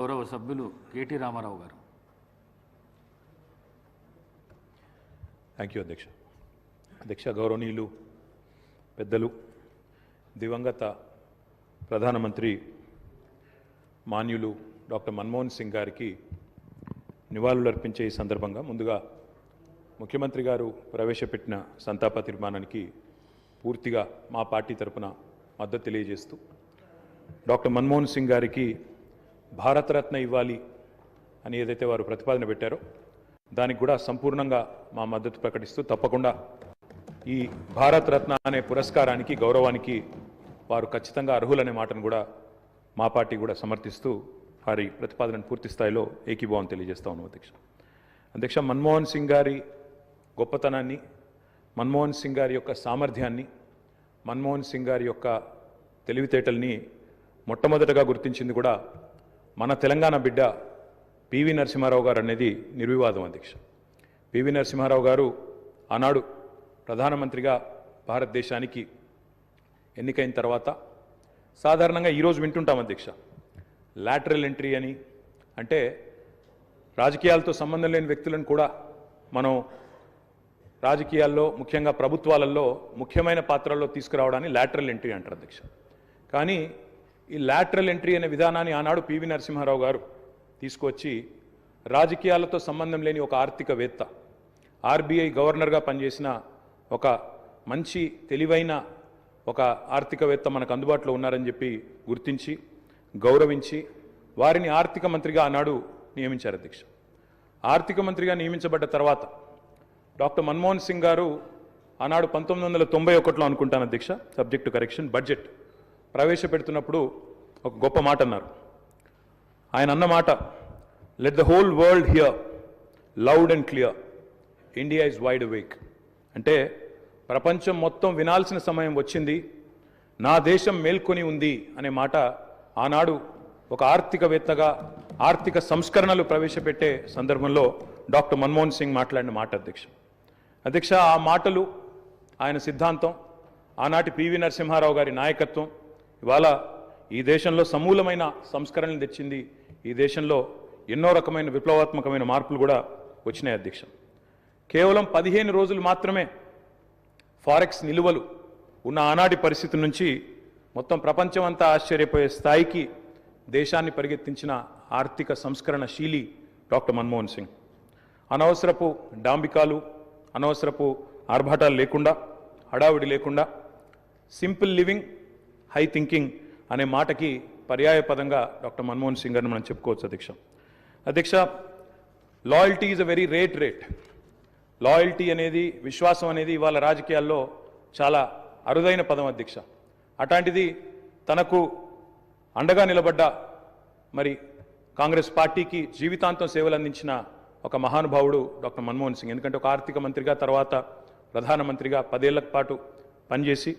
గౌరవ సభ్యులు కేటీ రామారావు గారు. థ్యాంక్ యూ అధ్యక్ష గౌరవనీయులు పెద్దలు దివంగత ప్రధానమంత్రి మాన్యులు డాక్టర్ మన్మోహన్ సింగ్ గారికి నివాళులర్పించే ఈ సందర్భంగా ముందుగా ముఖ్యమంత్రి గారు ప్రవేశపెట్టిన సంతాప తీర్మానానికి పూర్తిగా మా పార్టీ తరపున మద్దతు తెలియజేస్తూ డాక్టర్ మన్మోహన్ సింగ్ గారికి భారతరత్న ఇవ్వాలి అని ఏదైతే వారు ప్రతిపాదన పెట్టారో దానికి కూడా సంపూర్ణంగా మా మద్దతు ప్రకటిస్తూ తప్పకుండా ఈ భారతరత్న అనే పురస్కారానికి గౌరవానికి వారు ఖచ్చితంగా అర్హులనే మాటను కూడా మా పార్టీ కూడా సమర్థిస్తూ వారి ప్రతిపాదనను పూర్తి స్థాయిలో ఏకీభావం తెలియజేస్తా ఉన్నాం అధ్యక్ష మన్మోహన్ సింగ్ గారి గొప్పతనాన్ని, మన్మోహన్ సింగ్ గారి యొక్క సామర్థ్యాన్ని, మన్మోహన్ సింగ్ గారి యొక్క తెలివితేటల్ని మొట్టమొదటగా గుర్తించింది కూడా మన తెలంగాణ బిడ్డ పివి నరసింహారావు గారు అనేది నిర్వివాదం అధ్యక్ష. పివి నరసింహారావు గారు ఆనాడు ప్రధానమంత్రిగా భారతదేశానికి ఎన్నికైన తర్వాత సాధారణంగా ఈరోజు వింటుంటాం అధ్యక్ష, లాటరల్ ఎంట్రీ అని, అంటే రాజకీయాలతో సంబంధం లేని వ్యక్తులను కూడా మనం రాజకీయాల్లో ముఖ్యంగా ప్రభుత్వాలలో ముఖ్యమైన పాత్రల్లో తీసుకురావడాన్ని లాటరల్ ఎంట్రీ అంటారు అధ్యక్ష. కానీ ఈ లాటరల్ ఎంట్రీ అనే విధానాన్ని ఆనాడు పివి నరసింహారావు గారు తీసుకొచ్చి రాజకీయాలతో సంబంధం లేని ఒక ఆర్థికవేత్త, ఆర్బీఐ గవర్నర్గా పనిచేసిన ఒక మంచి తెలివైన ఒక ఆర్థికవేత్త మనకు అందుబాటులో ఉన్నారని చెప్పి గుర్తించి గౌరవించి వారిని ఆర్థిక మంత్రిగా ఆనాడు నియమించారు అధ్యక్ష. ఆర్థిక మంత్రిగా నియమించబడ్డ తర్వాత డాక్టర్ మన్మోహన్ సింగ్ గారు ఆనాడు 1991లో అనుకుంటాను అధ్యక్ష, సబ్జెక్ట్ టు కరెక్షన్, బడ్జెట్ ప్రవేశపెడుతున్నప్పుడు ఒక గొప్ప మాట అన్నారు. ఆయన అన్న మాట, let the whole world here loud and clear, India is wide awake. అంటే ప్రపంచం మొత్తం వినాల్సిన సమయం వచ్చింది, నా దేశం మేల్కొని ఉంది అనే మాట ఆనాడు ఒక ఆర్థికవేత్తగా ఆర్థిక సంస్కరణలు ప్రవేశపెట్టే సందర్భంలో డాక్టర్ మన్మోహన్ సింగ్ మాట్లాడిన మాట అధ్యక్ష. ఆ మాటలు, ఆయన సిద్ధాంతం, ఆనాటి పివి నరసింహారావు గారి నాయకత్వం ఇవాళ ఈ దేశంలో సమూలమైన సంస్కరణలు తెచ్చింది. ఈ దేశంలో ఎన్నో రకమైన విప్లవాత్మకమైన మార్పులు కూడా వచ్చినాయి అధ్యక్ష. కేవలం 15 రోజులు మాత్రమే ఫారెక్స్ నిలువలు ఉన్న ఆనాటి పరిస్థితి నుంచి మొత్తం ప్రపంచం అంతా ఆశ్చర్యపోయే స్థాయికి దేశాన్ని పరిగెత్తించిన ఆర్థిక సంస్కరణ శీలి డాక్టర్ మన్మోహన్ సింగ్. అనవసరపు డాంబికాలు, అనవసరపు ఆర్భాటాలు లేకుండా, హడావిడి లేకుండా సింపుల్ లివింగ్, హై థింకింగ్ అనే మాటకి పర్యాయ పదంగా డాక్టర్ మన్మోహన్ సింగ్ గారిని మనం చెప్పుకోవచ్చు అధ్యక్ష. Loyalty is a very rate. Loyalty అనేది, విశ్వాసం అనేది ఇవాళ రాజకీయాల్లో చాలా అరుదైన పదం అధ్యక్ష. అట్లాంటిది తనకు అండగా నిలబడ్డ మరి కాంగ్రెస్ పార్టీకి జీవితాంతం సేవలు అందించిన ఒక మహానుభావుడు డాక్టర్ మన్మోహన్ సింగ్. ఎందుకంటే ఒక ఆర్థిక మంత్రిగా, తర్వాత ప్రధానమంత్రిగా 10 ఏళ్ల పాటు పనిచేసి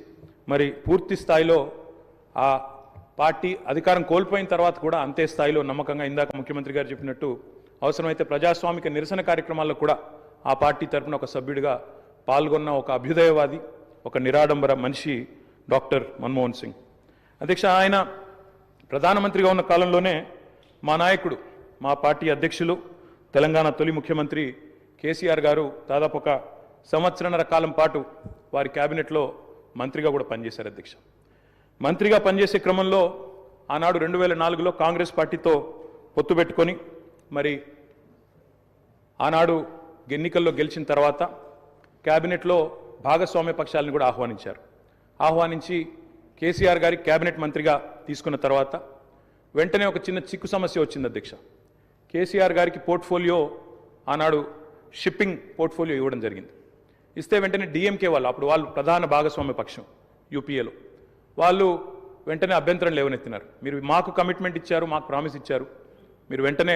మరి పూర్తి స్థాయిలో ఆ పార్టీ అధికారం కోల్పోయిన తర్వాత కూడా అంతే స్థాయిలో నమ్మకంగా, ఇందాక ముఖ్యమంత్రి గారు చెప్పినట్టు అవసరమైతే ప్రజాస్వామిక నిరసన కార్యక్రమాల్లో కూడా ఆ పార్టీ తరఫున ఒక సభ్యుడిగా పాల్గొన్న ఒక అభ్యుదయవాది, ఒక నిరాడంబర మనిషి డాక్టర్ మన్మోహన్ సింగ్ అధ్యక్ష. ఆయన ప్రధానమంత్రిగా ఉన్న కాలంలోనే మా నాయకుడు, మా పార్టీ అధ్యక్షులు, తెలంగాణ తొలి ముఖ్యమంత్రి కేసీఆర్ గారు దాదాపు ఒక 1.5 సంవత్సరాల కాలం పాటు వారి క్యాబినెట్లో మంత్రిగా కూడా పనిచేశారు అధ్యక్ష. మంత్రిగా పనిచేసే క్రమంలో ఆనాడు 2004లో కాంగ్రెస్ పార్టీతో పొత్తు పెట్టుకొని మరి ఆనాడు ఎన్నికల్లో గెలిచిన తర్వాత క్యాబినెట్లో భాగస్వామ్య పక్షాలను కూడా ఆహ్వానించి కేసీఆర్ గారి క్యాబినెట్ మంత్రిగా తీసుకున్న తర్వాత వెంటనే ఒక చిన్న చిక్కు సమస్య వచ్చింది అధ్యక్ష. కేసీఆర్ గారికి పోర్ట్ఫోలియో ఆనాడు షిప్పింగ్ పోర్ట్ఫోలియో ఇవ్వడం జరిగింది. ఇస్తే వెంటనే డిఎంకే వాళ్ళు, అప్పుడు వాళ్ళు ప్రధాన భాగస్వామ్య పక్షం యూపీఏలో, వాళ్ళు వెంటనే అభ్యంతరం లేవనెత్తినారు. మీరు మాకు కమిట్మెంట్ ఇచ్చారు, మాకు ప్రామిస్ ఇచ్చారు, మీరు వెంటనే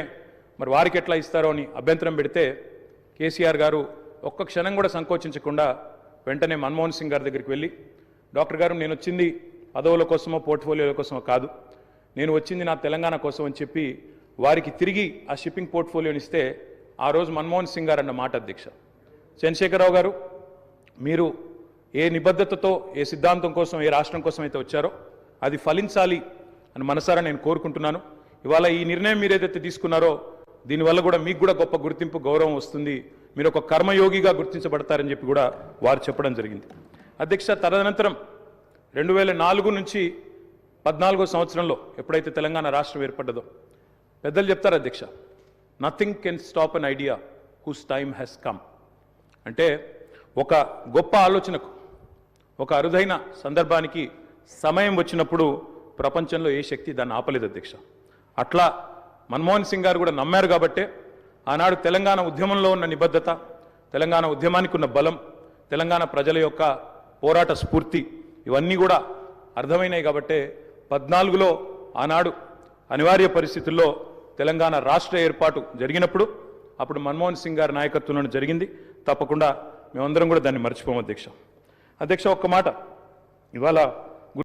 మరి వారికి ఎట్లా ఇస్తారో అని అభ్యంతరం పెడితే కేసీఆర్ గారు ఒక్క క్షణం కూడా సంకోచించకుండా వెంటనే మన్మోహన్ సింగ్ గారి దగ్గరికి వెళ్ళి, డాక్టర్ గారు నేను వచ్చింది పదవుల కోసమో పోర్ట్ఫోలియోల కోసమో కాదు, నేను వచ్చింది నా తెలంగాణ కోసం అని చెప్పి వారికి తిరిగి ఆ షిప్పింగ్ పోర్ట్ఫోలియోని ఇస్తే ఆ రోజు మన్మోహన్ సింగ్ గారు అన్న మాట అధ్యక్ష, చంద్రశేఖరరావు గారు మీరు ఏ నిబద్ధతతో, ఏ సిద్ధాంతం కోసం, ఏ రాష్ట్రం కోసం అయితే వచ్చారో అది ఫలించాలి అని మనసారా నేను కోరుకుంటున్నాను. ఇవాళ ఈ నిర్ణయం మీరు ఏదైతే తీసుకున్నారో దీనివల్ల కూడా మీకు కూడా గొప్ప గుర్తింపు గౌరవం వస్తుంది, మీరు ఒక కర్మయోగిగా గుర్తించబడతారని చెప్పి కూడా వారు చెప్పడం జరిగింది. అధ్యక్ష, తదనంతరం 2004 నుంచి 14వ సంవత్సరంలో ఎప్పుడైతే తెలంగాణ రాష్ట్రం ఏర్పడ్డదో పెద్దలు చెప్తారు అధ్యక్ష, nothing can stop an idea who's time has come. అంటే ఒక గొప్ప ఆలోచనకు, ఒక అరుదైన సందర్భానికి సమయం వచ్చినప్పుడు ప్రపంచంలో ఏ శక్తి దాన్ని ఆపలేదు అధ్యక్ష. అట్లా మన్మోహన్ సింగ్ గారు కూడా నమ్మారు కాబట్టే ఆనాడు తెలంగాణ ఉద్యమంలో ఉన్న నిబద్ధత, తెలంగాణ ఉద్యమానికి ఉన్న బలం, తెలంగాణ ప్రజల యొక్క పోరాట స్ఫూర్తి ఇవన్నీ కూడా అర్థమైనాయి కాబట్టే 14లో ఆనాడు అనివార్య పరిస్థితుల్లో తెలంగాణ రాష్ట్ర ఏర్పాటు జరిగినప్పుడు అప్పుడు మన్మోహన్ సింగ్ గారి నాయకత్వంలో జరిగింది. తప్పకుండా మేమందరం కూడా దాన్ని మర్చిపోము అధ్యక్ష. ఒక్క మాట, ఇవాళ